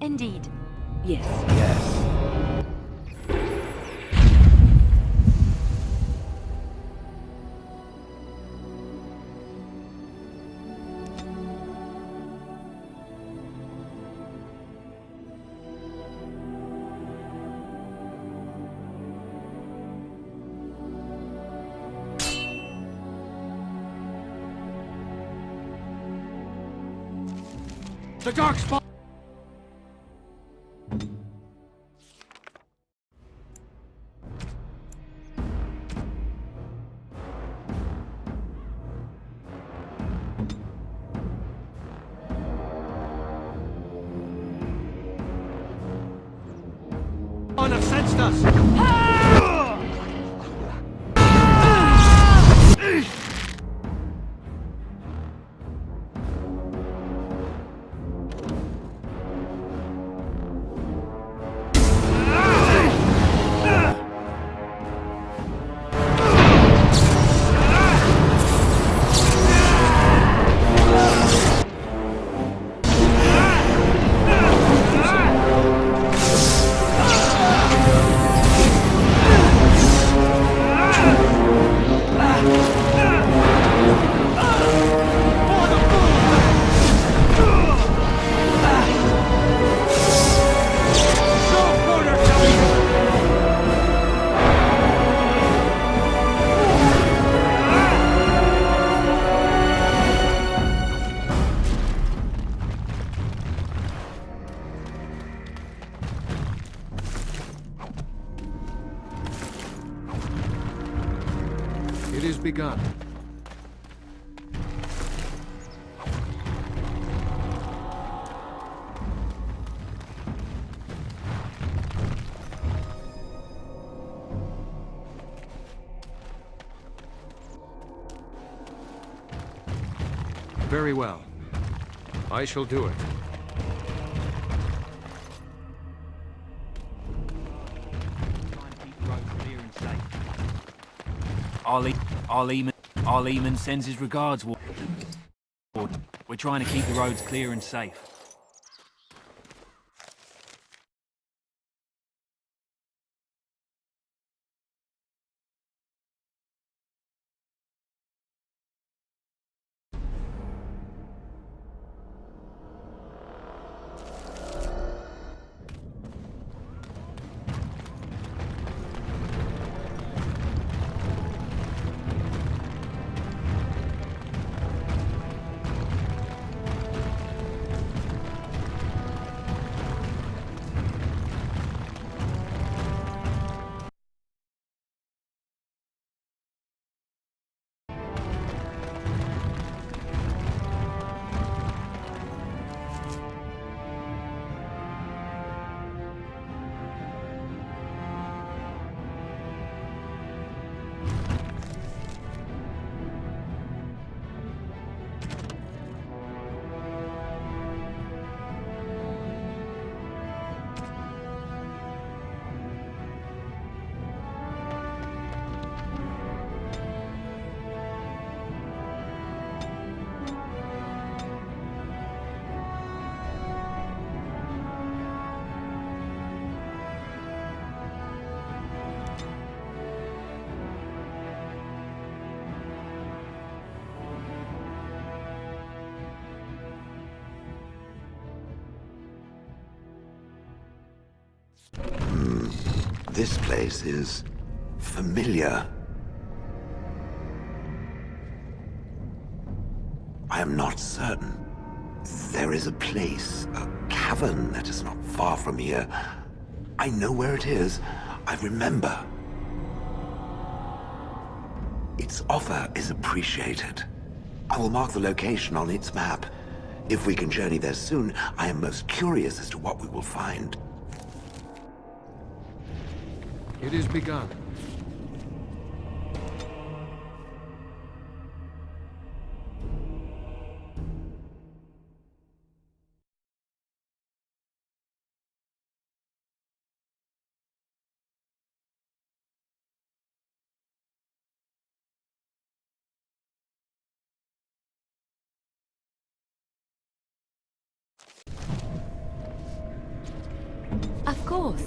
Indeed. Yes. Yes. The dark spot. Have sensed us. It is begun. Very well. I shall do it. Arleman sends his regards, Ward. We're trying to keep the roads clear and safe. This place is familiar. I am not certain. There is a place, a cavern that is not far from here. I know where it is. I remember. Its offer is appreciated. I will mark the location on its map. If we can journey there soon, I am most curious as to what we will find. It is begun. course.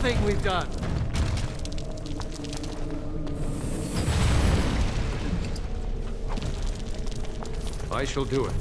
Thing we've done. I shall do it.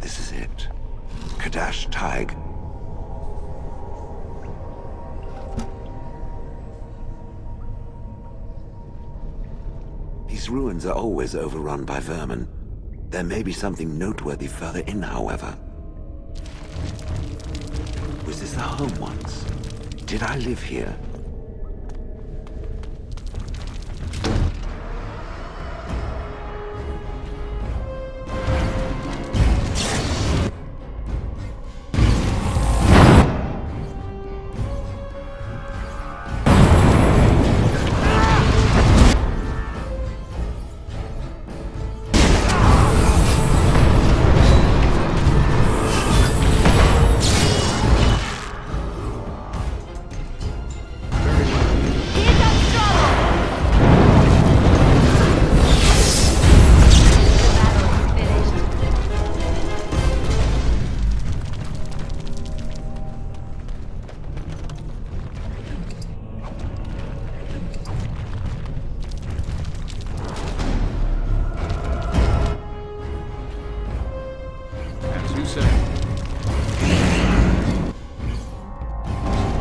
This is it. Kadash Taig. These ruins are always overrun by vermin. There may be something noteworthy further in, however. Was this a home once? Did I live here?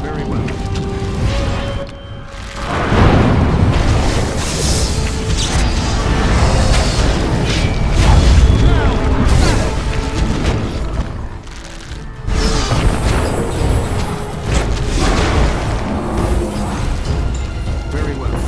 Very well. Very well.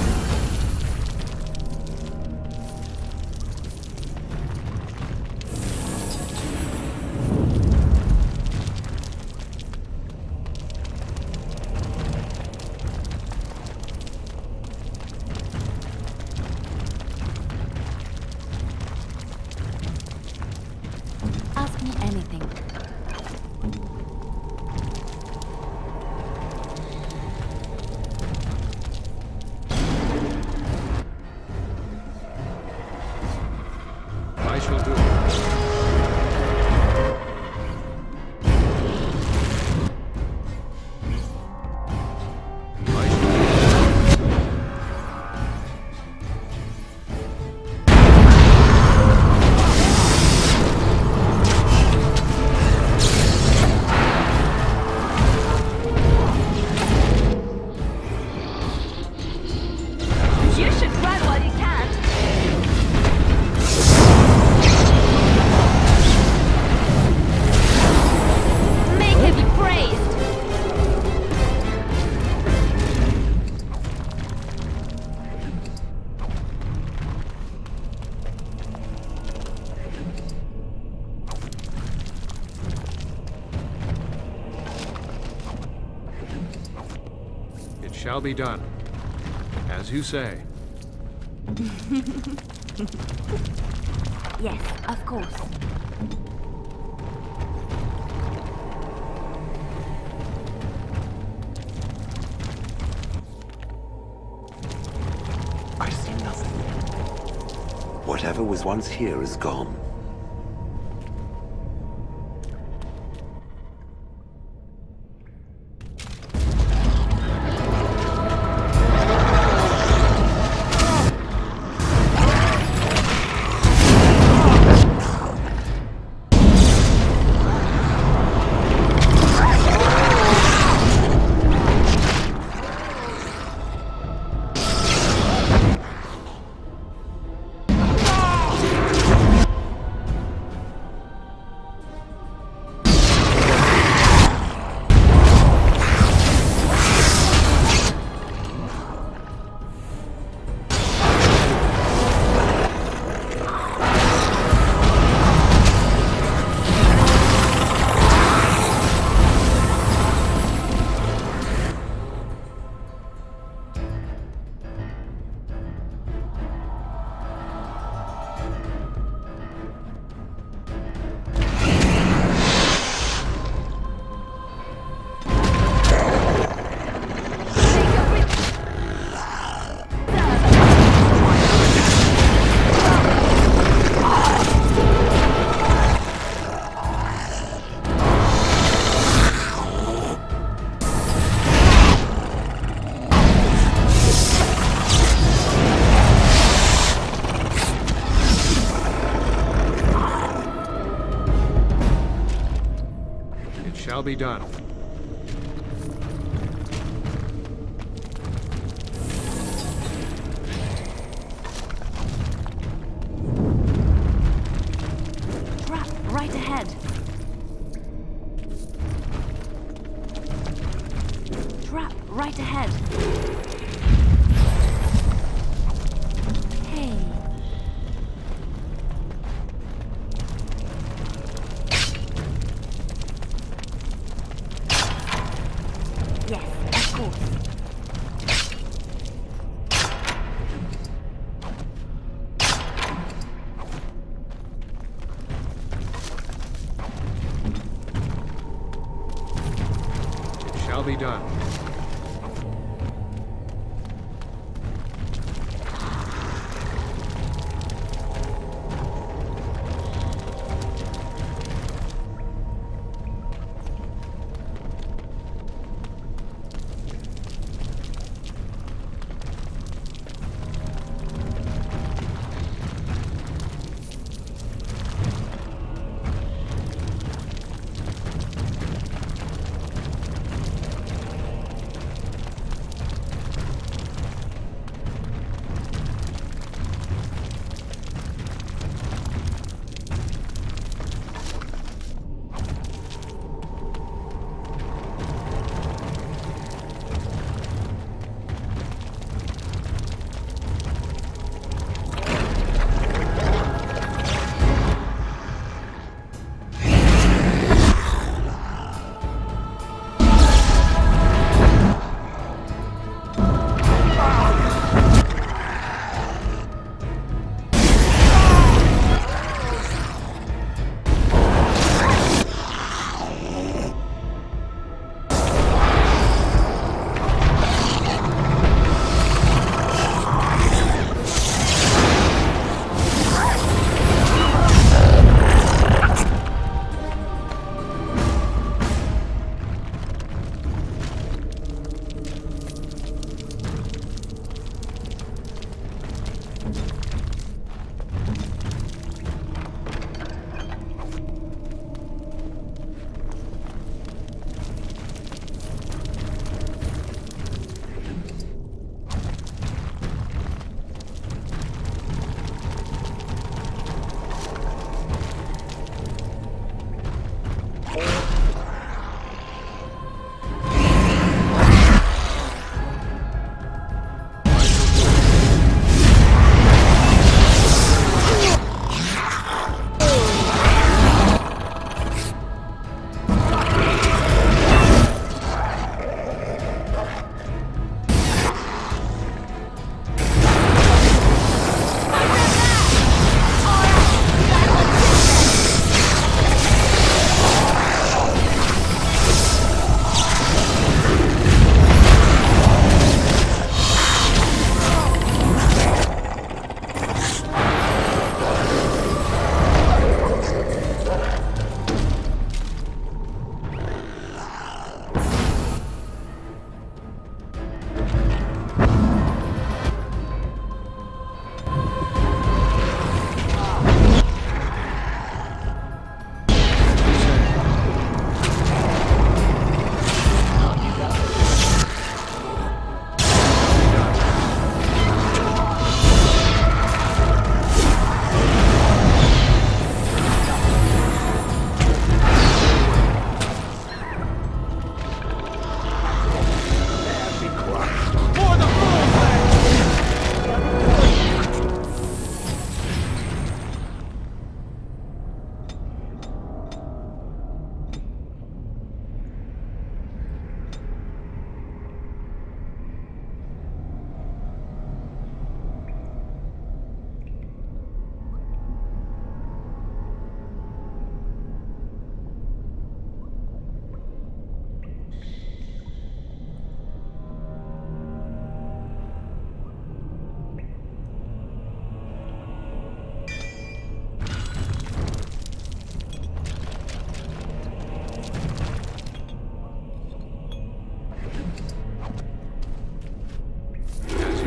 Ask me anything. I shall do it. I shall do it. You should run while you can. Make him be praised. It shall be done. As you say. Yes, of course. I see nothing. Whatever was once here is gone. Shall be done. Trap right ahead. Trap right ahead. Hey. Yes, of course. It shall be done.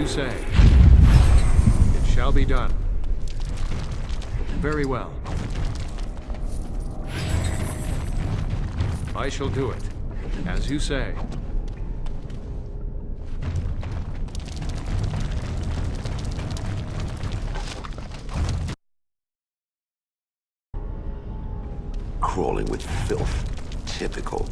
say. It shall be done. Very well. I shall do it, as you say. Crawling with filth. Typical.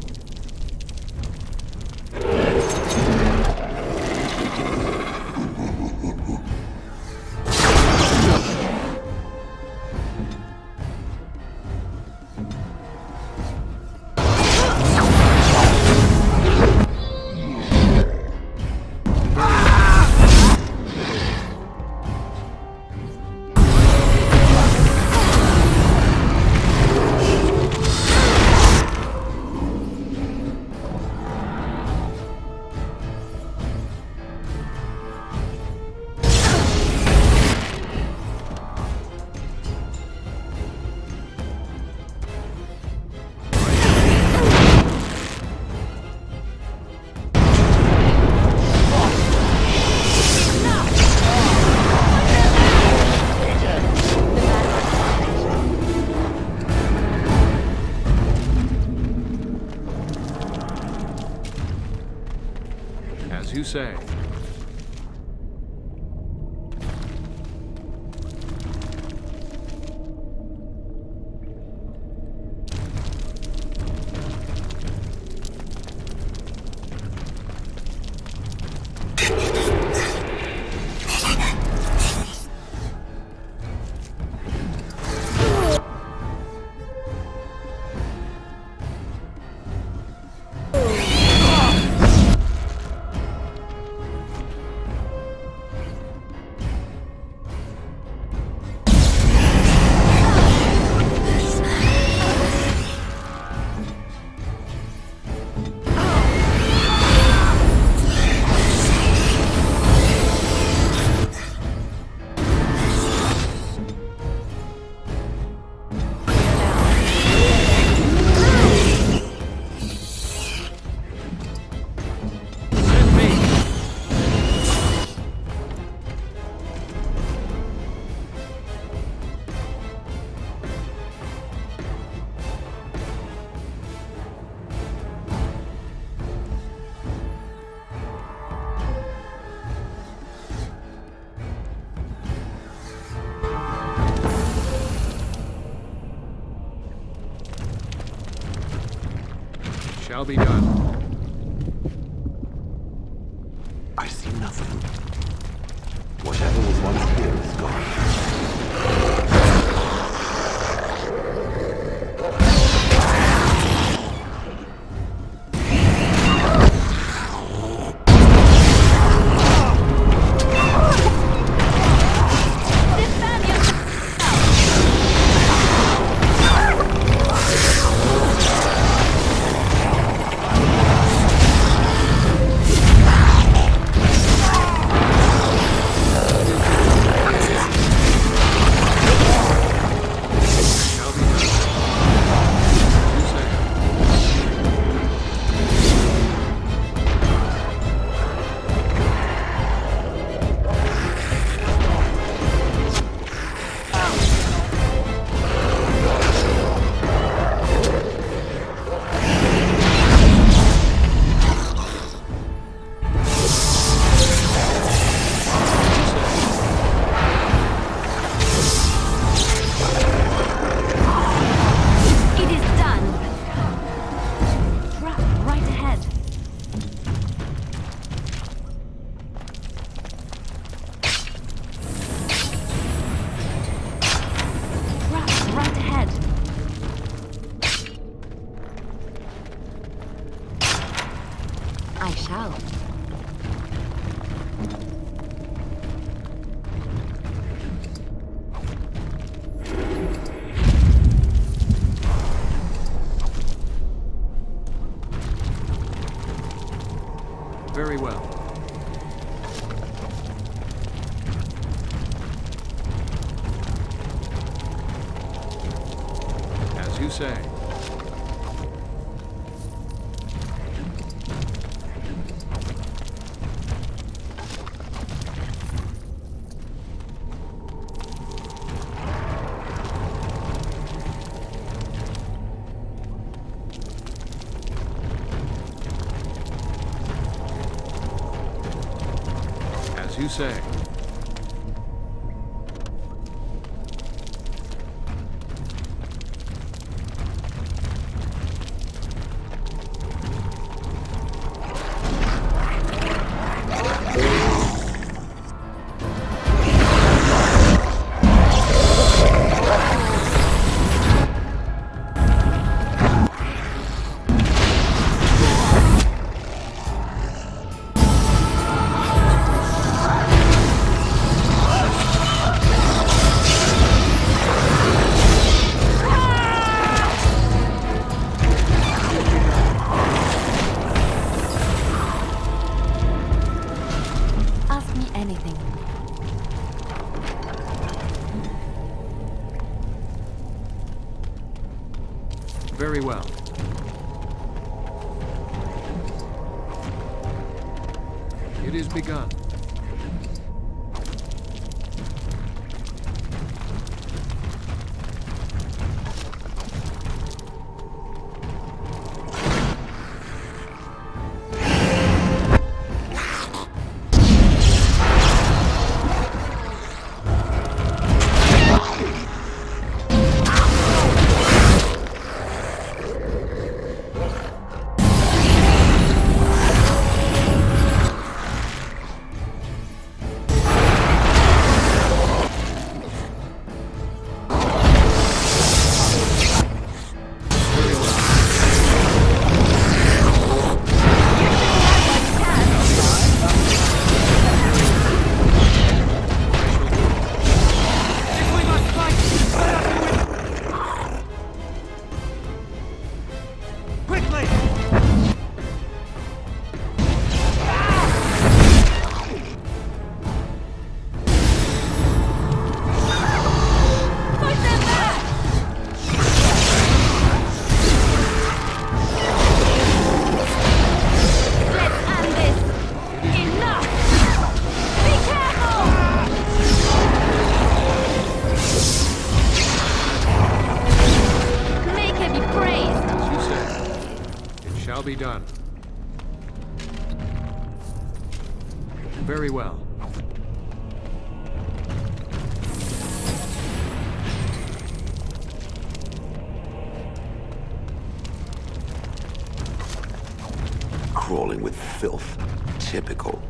As you say. Shall be done. I see nothing. Whatever was once here is gone. I shall. Very well. As you say. As you say. Ask me anything. Very well. It is begun. Shall be done. Very well. Crawling with filth. Typical.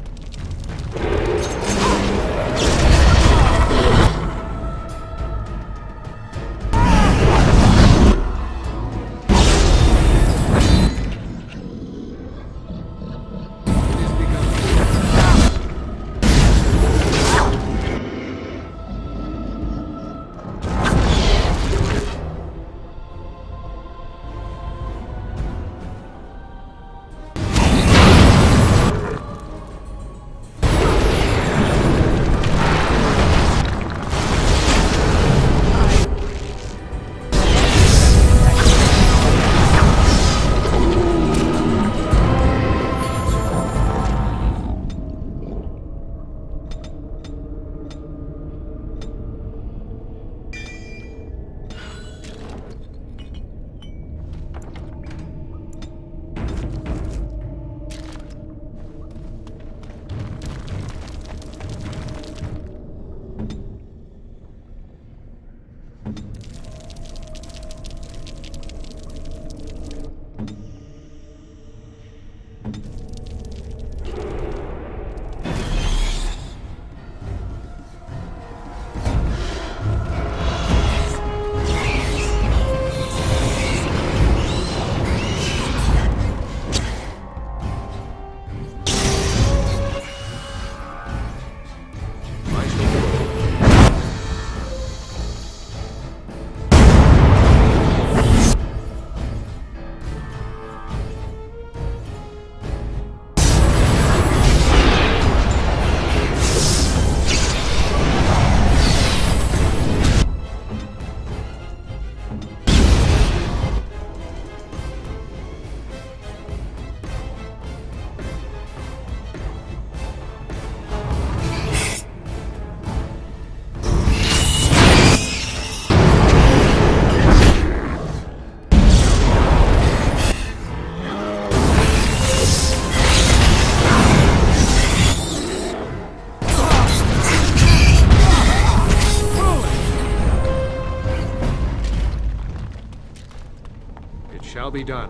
shall be done.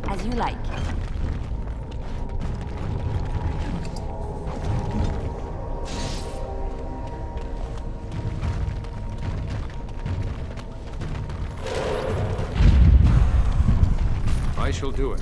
As you like. I shall do it.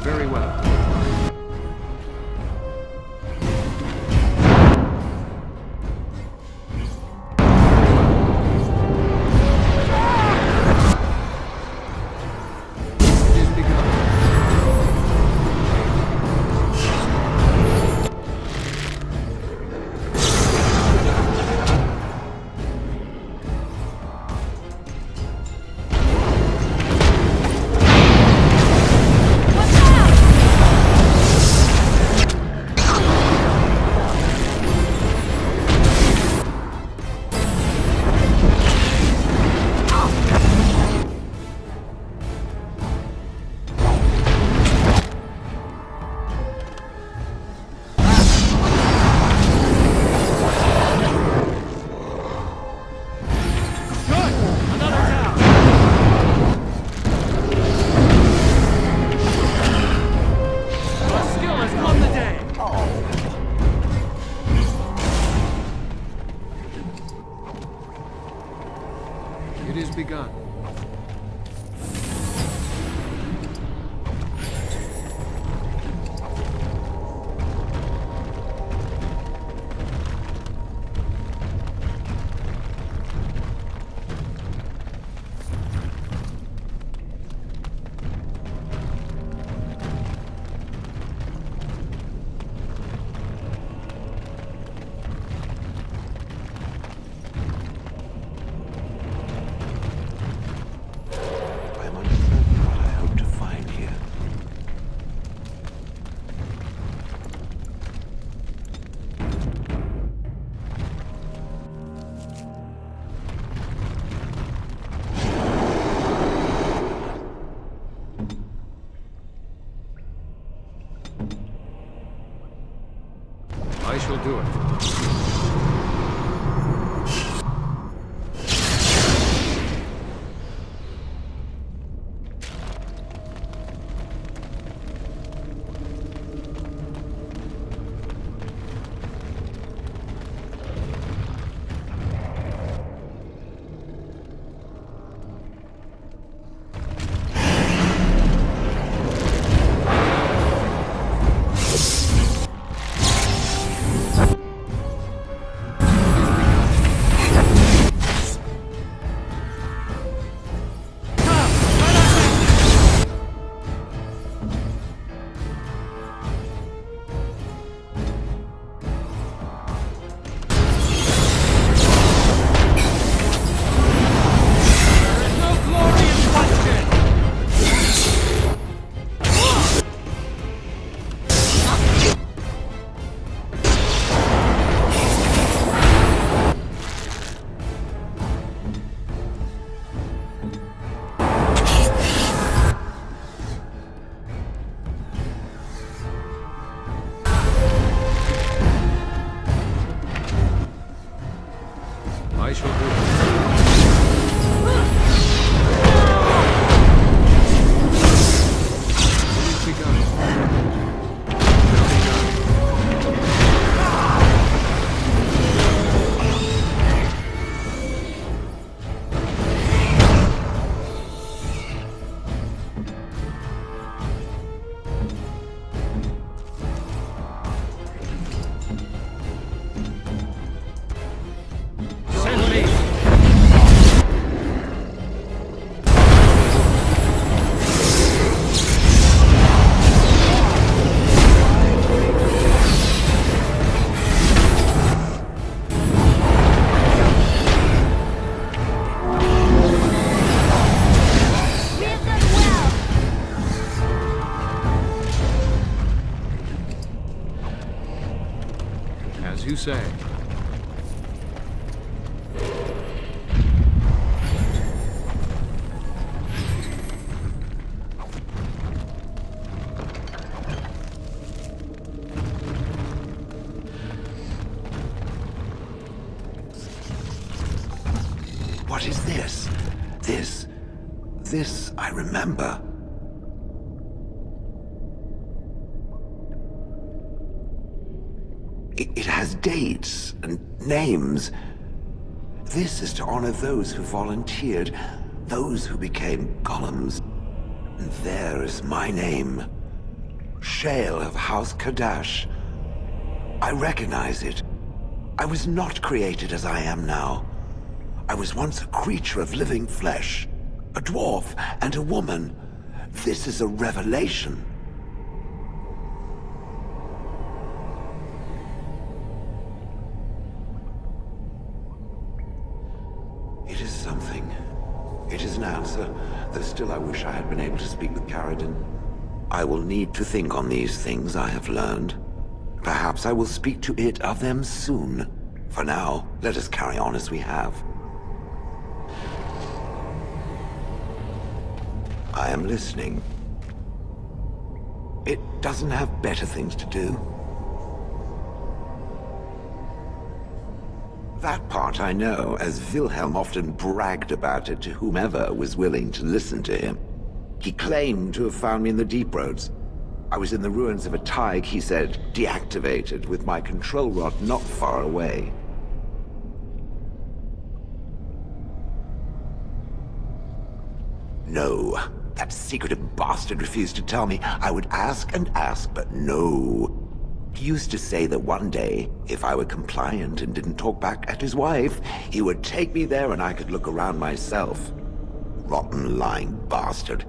Very well. It is begun. Good! Another down! Your skill has won the day! It is begun. I'm uncertain what I hope to find here. I shall do it. say? What is this? This I remember. It has dates and names. This is to honor those who volunteered, those who became golems. And there is my name. Shale of House Kadash. I recognize it. I was not created as I am now. I was once a creature of living flesh, a dwarf and a woman. This is a revelation. It is something. It is an answer, though still I wish I had been able to speak with Caradin. I will need to think on these things I have learned. Perhaps I will speak to it of them soon. For now, let us carry on as we have. I am listening. It doesn't have better things to do. That part I know, as Wilhelm often bragged about it to whomever was willing to listen to him. He claimed to have found me in the deep roads. I was in the ruins of a Tig, he said, deactivated, with my control rod not far away. No. That secretive bastard refused to tell me. I would ask and ask, but no. He used to say that one day, if I were compliant and didn't talk back at his wife, he would take me there and I could look around myself. Rotten, lying bastard.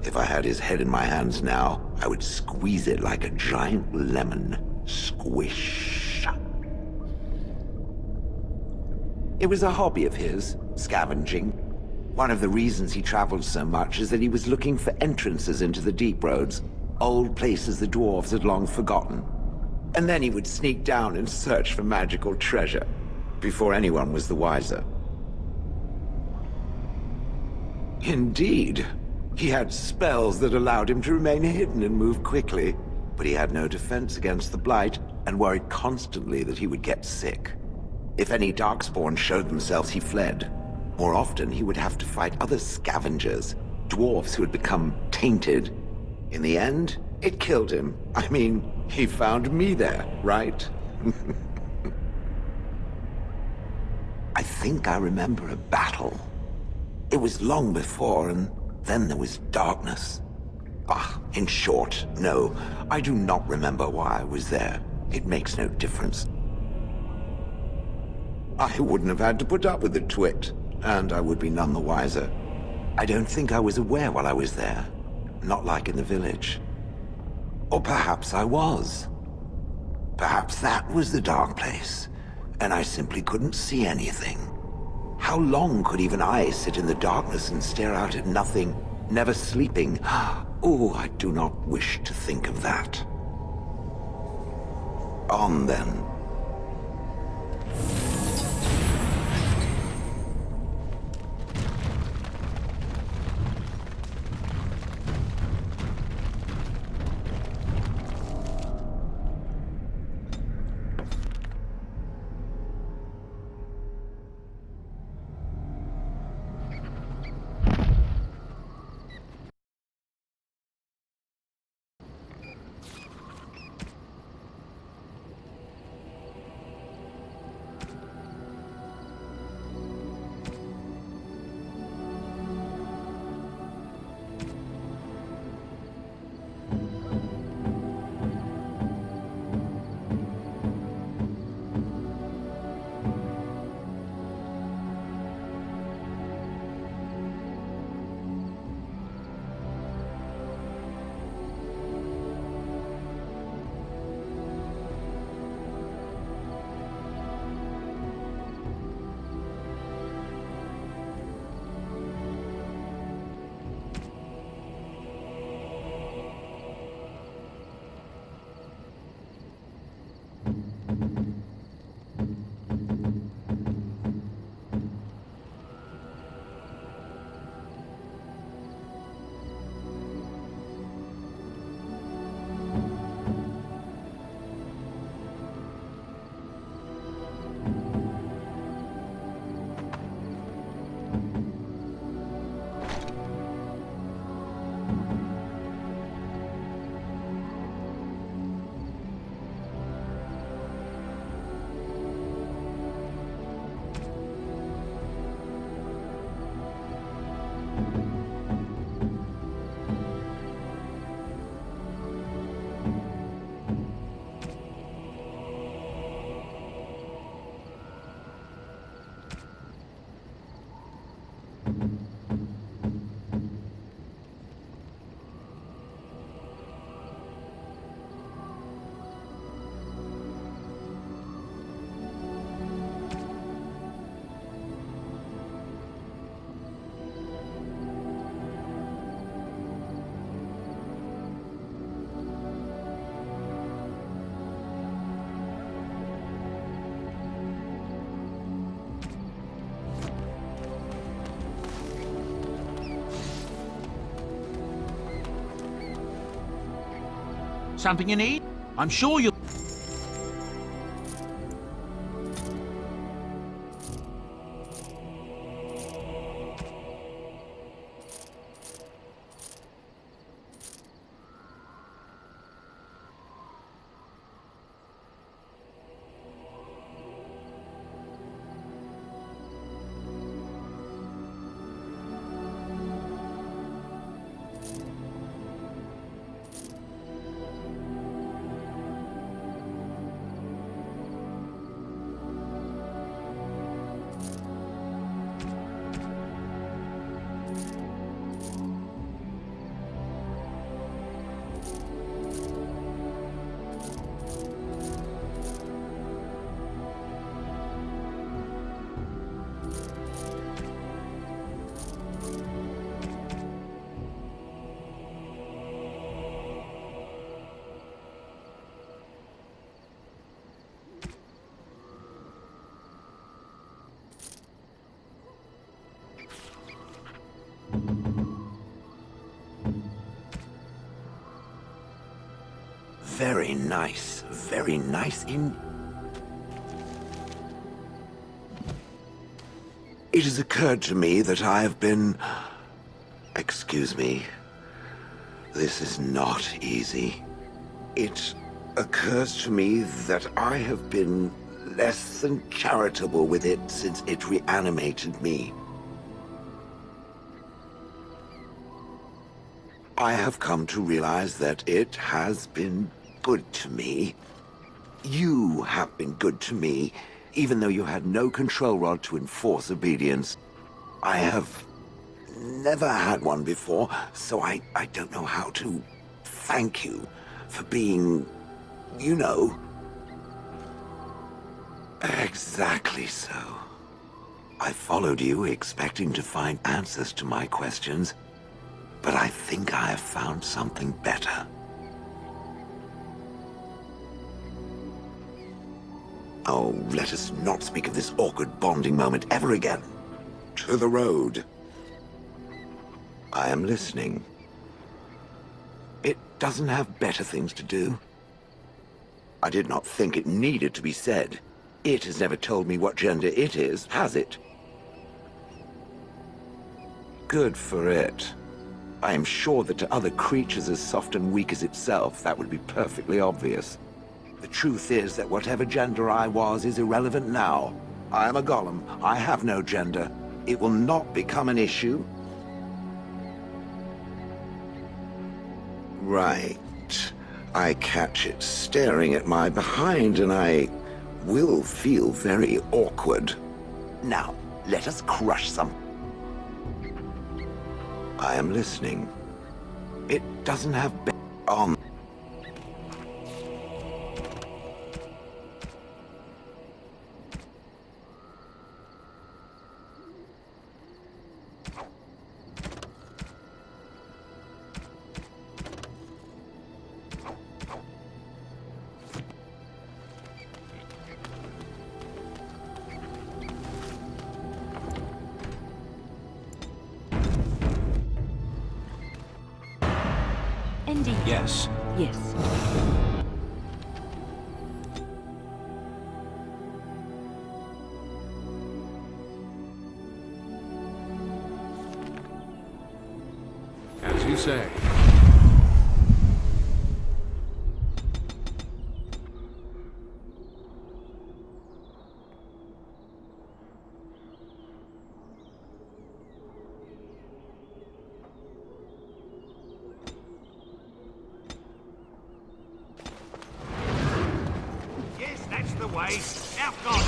If I had his head in my hands now, I would squeeze it like a giant lemon. Squish. It was a hobby of his, scavenging. One of the reasons he traveled so much is that he was looking for entrances into the deep roads, old places the dwarves had long forgotten. And then he would sneak down and search for magical treasure, before anyone was the wiser. Indeed, he had spells that allowed him to remain hidden and move quickly, but he had no defense against the Blight, and worried constantly that he would get sick. If any Darkspawn showed themselves, he fled. More often, he would have to fight other scavengers, dwarves who had become tainted. In the end, it killed him. I mean, he found me there, right? I think I remember a battle. It was long before, and then there was darkness. In short, no, I do not remember why I was there. It makes no difference. I wouldn't have had to put up with the twit. And I would be none the wiser. I don't think I was aware while I was there. Not like in the village. Or perhaps I was. Perhaps that was the dark place, and I simply couldn't see anything. How long could even I sit in the darkness and stare out at nothing, never sleeping? Oh, I do not wish to think of that. On then. Something you need? I'm sure you'll... Very nice. Very nice in... It has occurred to me that I have been... Excuse me. This is not easy. It occurs to me that I have been less than charitable with it since it reanimated me. I have come to realize that it has been good to me. You have been good to me, even though you had no control rod to enforce obedience. I have never had one before, so I don't know how to thank you for being, you know... Exactly so. I followed you expecting to find answers to my questions, but I think I have found something better. Oh, let us not speak of this awkward bonding moment ever again. To the road. I am listening. It doesn't have better things to do. I did not think it needed to be said. It has never told me what gender it is, has it? Good for it. I am sure that to other creatures as soft and weak as itself, that would be perfectly obvious. The truth is that whatever gender I was is irrelevant now. I am a golem. I have no gender. It will not become an issue. Right. I catch it staring at my behind, and I will feel very awkward. Now, let us crush some. I am listening. It doesn't have on. Indeed. Yes. Yes. As you say. Yes, that's the way. Out gone.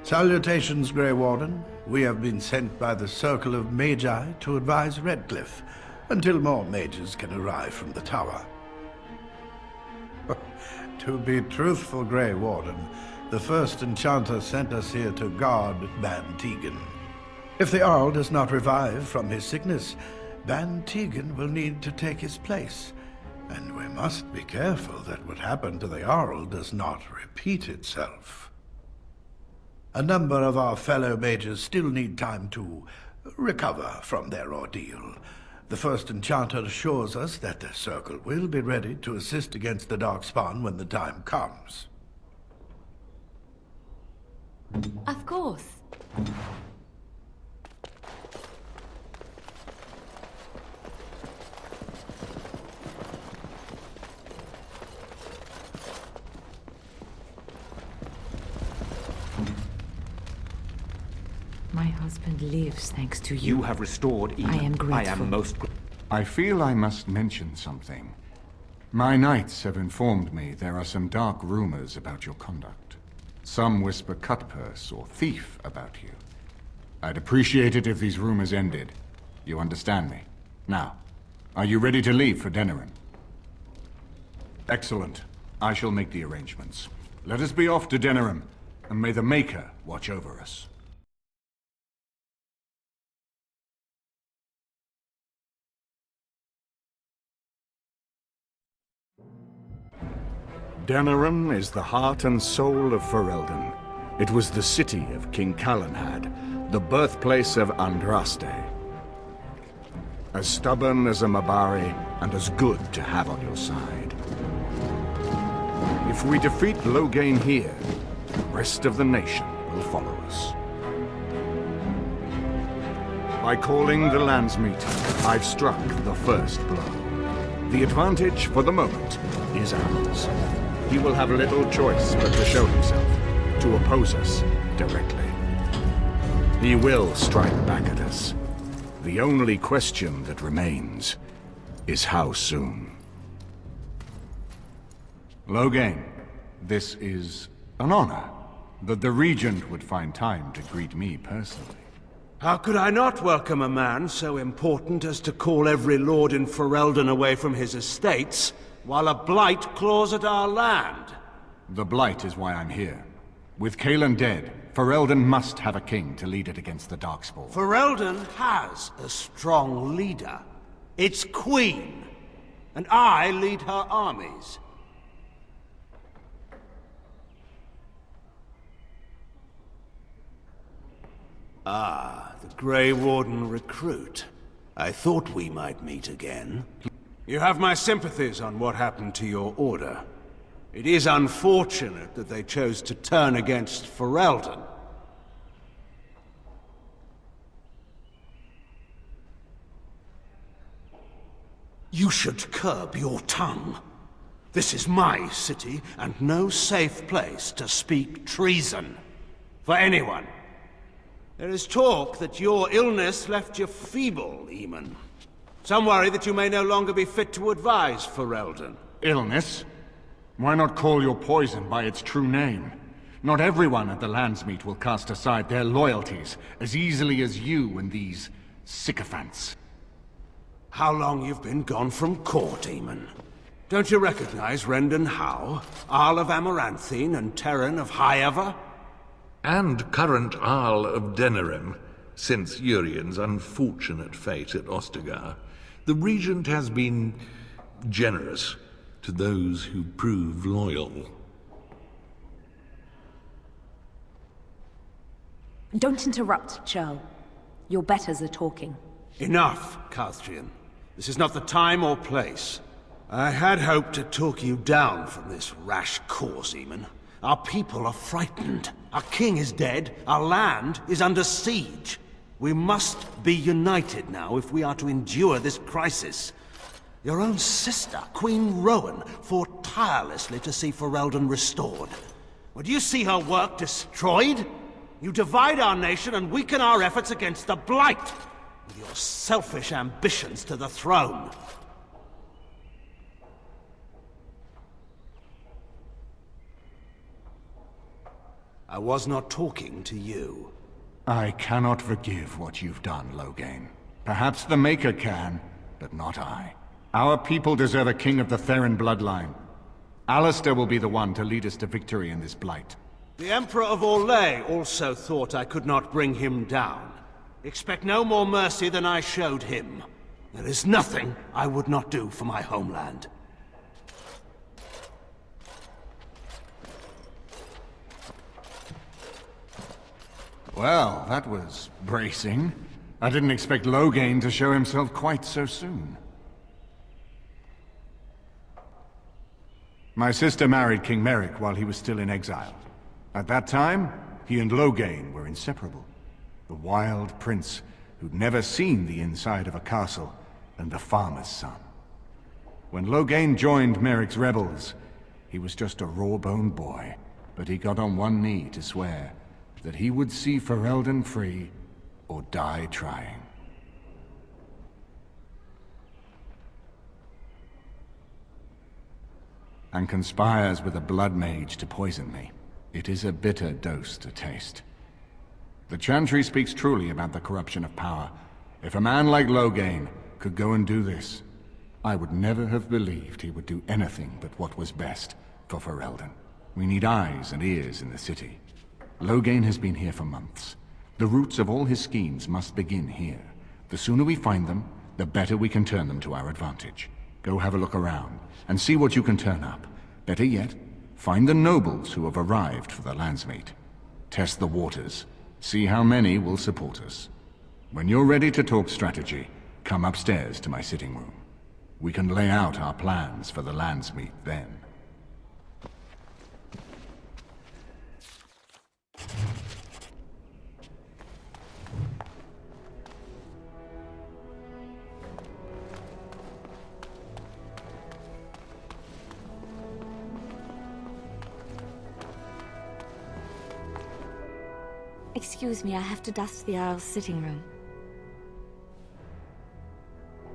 Salutations, Grey Warden. We have been sent by the Circle of Magi to advise Redcliffe until more mages can arrive from the tower. To be truthful, Grey Warden, the first enchanter sent us here to guard Ban Tegan. If the Arl does not revive from his sickness, Ban Tegan will need to take his place. And we must be careful that what happened to the Arl does not repeat itself. A number of our fellow mages still need time to recover from their ordeal. The first enchanter assures us that the Circle will be ready to assist against the Darkspawn when the time comes. Of course. My husband lives thanks to you. You have restored Eden. I am grateful. I am most I feel I must mention something. My knights have informed me there are some dark rumors about your conduct. Some whisper cutpurse or thief about you. I'd appreciate it if these rumors ended. You understand me? Now, are you ready to leave for Dennerham? Excellent. I shall make the arrangements. Let us be off to Dennerham, and may the Maker watch over us. Dennerham is the heart and soul of Ferelden. It was the city of King Calenhad, the birthplace of Andraste. As stubborn as a Mabari, and as good to have on your side. If we defeat Loghain here, the rest of the nation will follow us. By calling the Landsmeet, I've struck the first blow. The advantage, for the moment, is ours. He will have little choice but to show himself, to oppose us directly. He will strike back at us. The only question that remains is how soon. Loghain, this is an honor that the Regent would find time to greet me personally. How could I not welcome a man so important as to call every lord in Ferelden away from his estates, while a blight claws at our land? The Blight is why I'm here. With Cailan dead, Ferelden must have a king to lead it against the Darkspawn. Ferelden has a strong leader. Its queen. And I lead her armies. Ah, the Grey Warden recruit. I thought we might meet again. You have my sympathies on what happened to your order. It is unfortunate that they chose to turn against Ferelden. You should curb your tongue. This is my city, and no safe place to speak treason. For anyone. There is talk that your illness left you feeble, Eamon. Some worry that you may no longer be fit to advise Ferelden. Illness? Why not call your poison by its true name? Not everyone at the Landsmeet will cast aside their loyalties as easily as you and these sycophants. How long you've been gone from court, Eamon? Don't you recognize Rendon Howe, Arl of Amaranthine and Terran of Highever? And current Arl of Dennerham, since Urien's unfortunate fate at Ostagar. The Regent has been generous to those who prove loyal. Don't interrupt, Churl. Your betters are talking. Enough, Carthrian. This is not the time or place. I had hoped to talk you down from this rash course, Eamon. Our people are frightened. Our king is dead. Our land is under siege. We must be united now if we are to endure this crisis. Your own sister, Queen Rowan, fought tirelessly to see Ferelden restored. Would you see her work destroyed? You divide our nation and weaken our efforts against the Blight, with your selfish ambitions to the throne. I was not talking to you. I cannot forgive what you've done, Loghain. Perhaps the Maker can, but not I. Our people deserve a king of the Theron bloodline. Alistair will be the one to lead us to victory in this blight. The Emperor of Orlais also thought I could not bring him down. Expect no more mercy than I showed him. There is nothing I would not do for my homeland. Well, that was bracing. I didn't expect Loghain to show himself quite so soon. My sister married King Merrick while he was still in exile. At that time, he and Loghain were inseparable. The wild prince who'd never seen the inside of a castle, and the farmer's son. When Loghain joined Merrick's rebels, he was just a raw-boned boy, but he got on one knee to swear that he would see Ferelden free or die trying. And conspires with a blood mage to poison me. It is a bitter dose to taste. The Chantry speaks truly about the corruption of power. If a man like Loghain could go and do this, I would never have believed he would do anything but what was best for Ferelden. We need eyes and ears in the city. Loghain has been here for months. The roots of all his schemes must begin here. The sooner we find them, the better we can turn them to our advantage. Go have a look around, and see what you can turn up. Better yet, find the nobles who have arrived for the landsmeet. Test the waters. See how many will support us. When you're ready to talk strategy, come upstairs to my sitting room. We can lay out our plans for the landsmeet then. Excuse me, I have to dust the Earl's sitting room.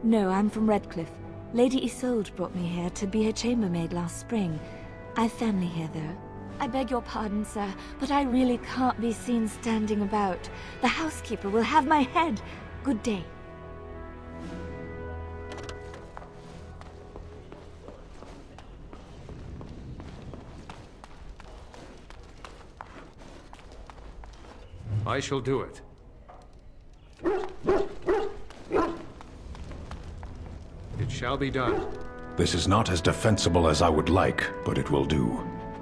No, I'm from Redcliffe. Lady Isolde brought me here to be her chambermaid last spring. I've family here, though. I beg your pardon, sir, but I really can't be seen standing about. The housekeeper will have my head. Good day. I shall do it. It shall be done. This is not as defensible as I would like, but it will do.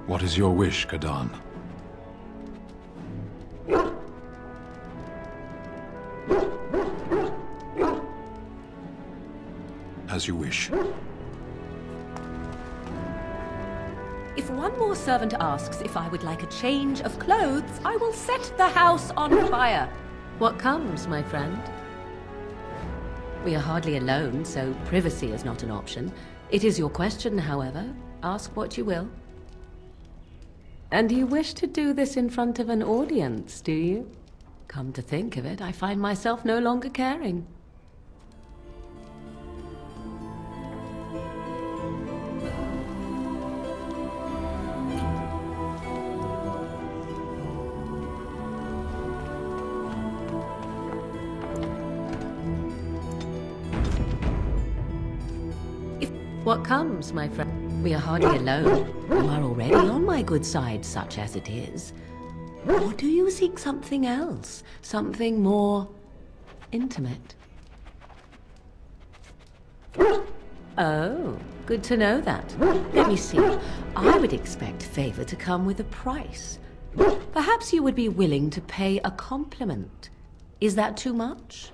What is your wish, Kadan? As you wish. If one more servant asks if I would like a change of clothes, I will set the house on fire. What comes, my friend? We are hardly alone, so privacy is not an option. It is your question, however. Ask what you will. And you wish to do this in front of an audience, do you? Come to think of it, I find myself no longer caring. What comes, my friend? We are hardly alone. You are already on my good side, such as it is. Or do you seek something else? Something more intimate? Oh, good to know that. Let me see. I would expect favor to come with a price. Perhaps you would be willing to pay a compliment. Is that too much?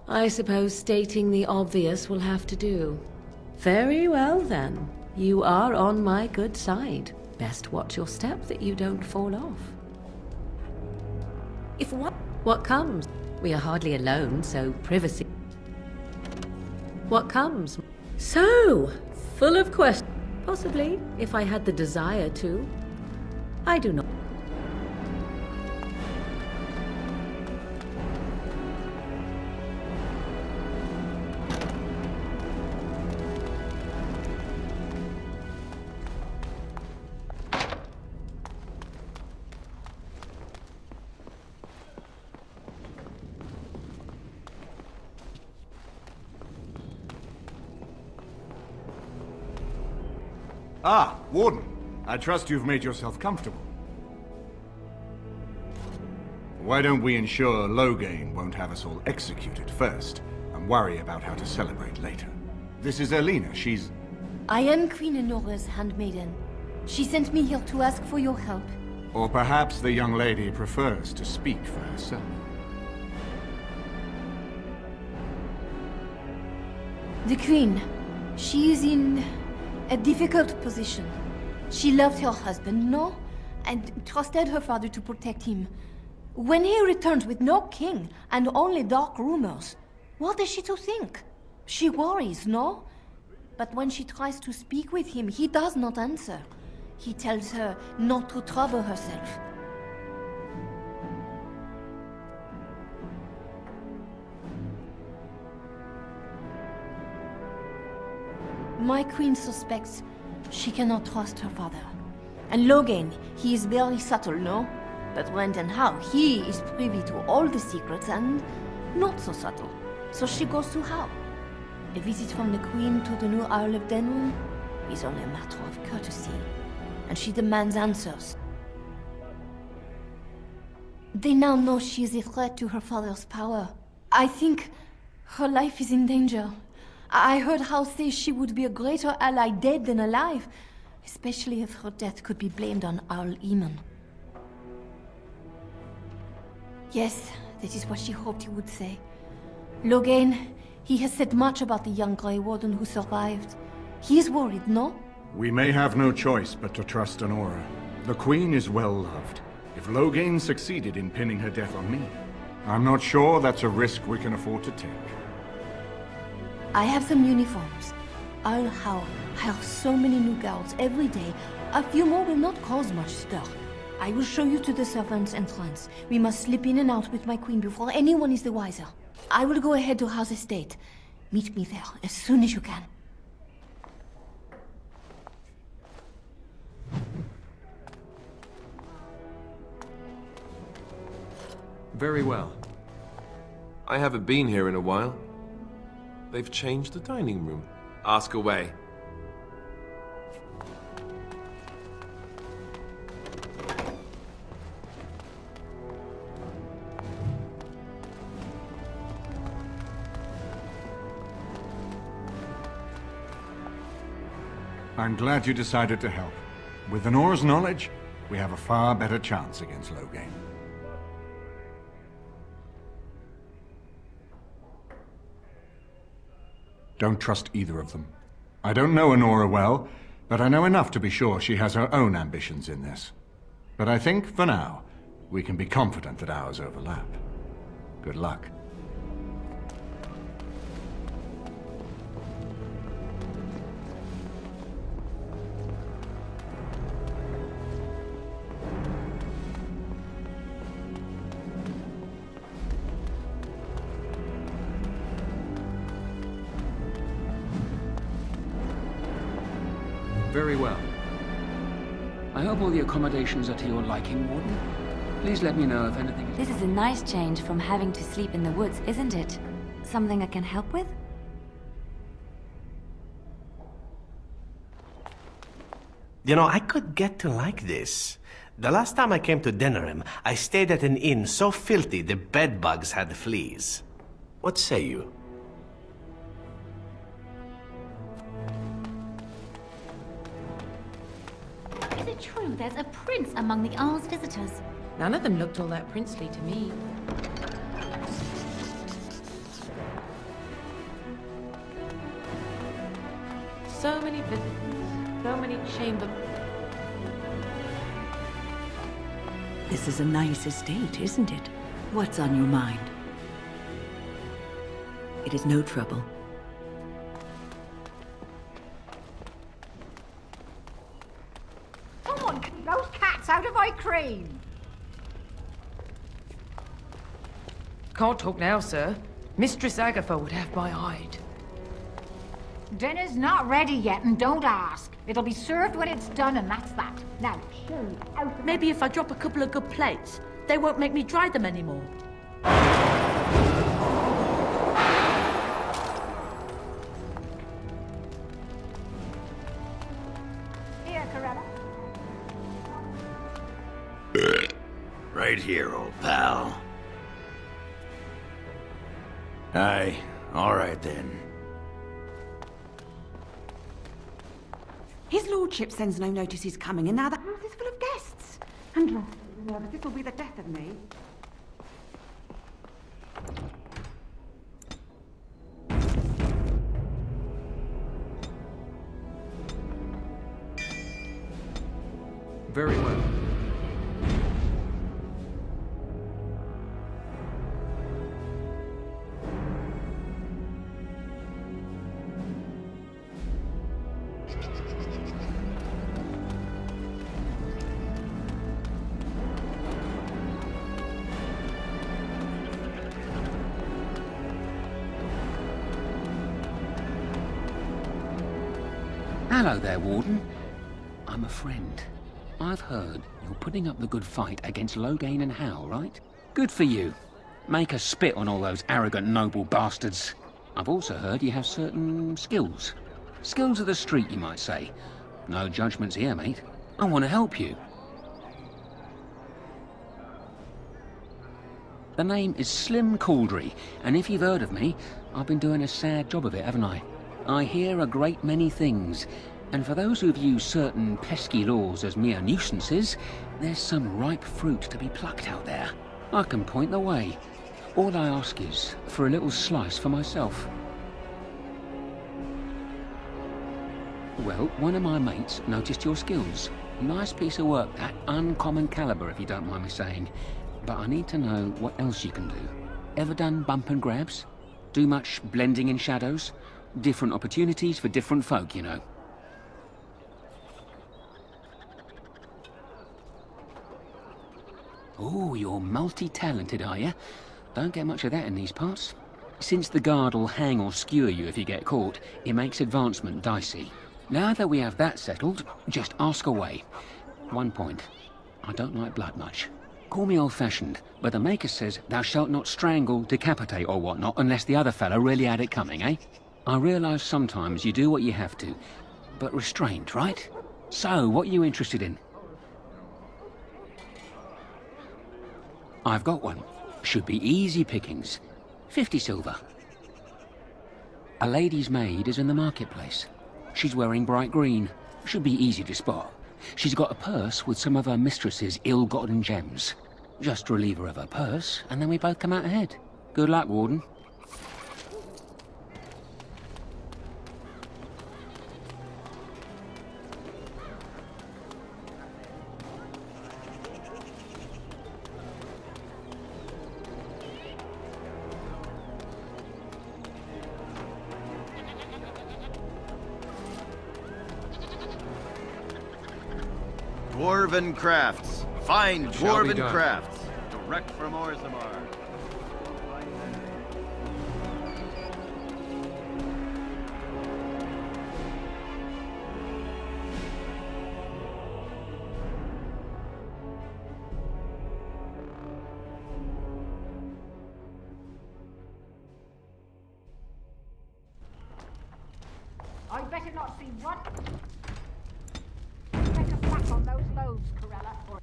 I suppose stating the obvious will have to do. Very well, then. You are on my good side. Best watch your step that you don't fall off. If what comes? We are hardly alone, so privacy. What comes? So, full of questions. Possibly, if I had the desire to. I do not. Ah, Warden. I trust you've made yourself comfortable. Why don't we ensure Loghain won't have us all executed first, and worry about how to celebrate later? This is Elena. She's... I am Queen Enora's handmaiden. She sent me here to ask for your help. Or perhaps the young lady prefers to speak for herself. The Queen, she is in a difficult position. She loved her husband, no? And trusted her father to protect him. When he returns with no king and only dark rumors, what is she to think? She worries, no? But when she tries to speak with him, he does not answer. He tells her not to trouble herself. My queen suspects she cannot trust her father. And Loghain, he is very subtle, no? But when and how, he is privy to all the secrets and not so subtle. So she goes to how? A visit from the queen to the new Isle of Denерim is only a matter of courtesy. And she demands answers. They now know she is a threat to her father's power. I think her life is in danger. I heard Howe say she would be a greater ally dead than alive, especially if her death could be blamed on Arl Eamon. Yes, that is what she hoped he would say. Loghain, he has said much about the young Grey Warden who survived. He is worried, no? We may have no choice but to trust Enora. The Queen is well loved. If Loghain succeeded in pinning her death on me, I'm not sure that's a risk we can afford to take. I have some uniforms. I'll hire so many new guards every day. A few more will not cause much stir. I will show you to the servants' entrance. We must slip in and out with my queen before anyone is the wiser. I will go ahead to House Estate. Meet me there as soon as you can. Very well. I haven't been here in a while. They've changed the dining room. Ask away. I'm glad you decided to help. With Enora's knowledge, we have a far better chance against Loghain. Don't trust either of them. I don't know Enora well, but I know enough to be sure she has her own ambitions in this. But I think, for now, we can be confident that ours overlap. Good luck. Very well. I hope all the accommodations are to your liking, Warden. Please let me know if anything... This is a nice change from having to sleep in the woods, isn't it? Something I can help with? You know, I could get to like this. The last time I came to Denерim, I stayed at an inn so filthy the bedbugs had fleas. What say you? Is it true there's a prince among the Isle's visitors? None of them looked all that princely to me. So many visitors, so many chamber... This is a nice estate, isn't it? What's on your mind? It is no trouble. Someone keep those cats out of my cream! Can't talk now, sir. Mistress Agatha would have my hide. Dinner's not ready yet, and don't ask. It'll be served when it's done, and that's that. Now, maybe if I drop a couple of good plates, they won't make me dry them anymore. Right here, old pal. Aye, all right then. His lordship sends no notice he's coming, and now the house is full of guests. And this will be the death of me. Very well. Hello there, Warden. I'm a friend. I've heard you're putting up the good fight against Loghain and Howe, right? Good for you. Make us spit on all those arrogant noble bastards. I've also heard you have certain skills. Skills of the street, you might say. No judgments here, mate. I want to help you. The name is Slim Cauldry, and if you've heard of me, I've been doing a sad job of it, haven't I? I hear a great many things, and for those who view certain pesky laws as mere nuisances, there's some ripe fruit to be plucked out there. I can point the way. All I ask is for a little slice for myself. Well, one of my mates noticed your skills. Nice piece of work, that. Uncommon caliber, if you don't mind me saying. But I need to know what else you can do. Ever done bump and grabs? Do much blending in shadows? Different opportunities for different folk, you know. Oh, you're multi-talented, are you? Don't get much of that in these parts. Since the guard'll hang or skewer you if you get caught, it makes advancement dicey. Now that we have that settled, just ask away. One point. I don't like blood much. Call me old-fashioned, but the Maker says thou shalt not strangle, decapitate or whatnot unless the other fellow really had it coming, eh? I realise sometimes you do what you have to, but restrained, right? So, what are you interested in? I've got one. Should be easy pickings. 50 silver. A lady's maid is in the marketplace. She's wearing bright green. Should be easy to spot. She's got a purse with some of her mistress's ill-gotten gems. Just relieve her of her purse, and then we both come out ahead. Good luck, Warden. Dwarven crafts. Fine Shall be dwarven done. crafts. Direct from Orzammar. I better not see one. Better flat on those loads, Corella, or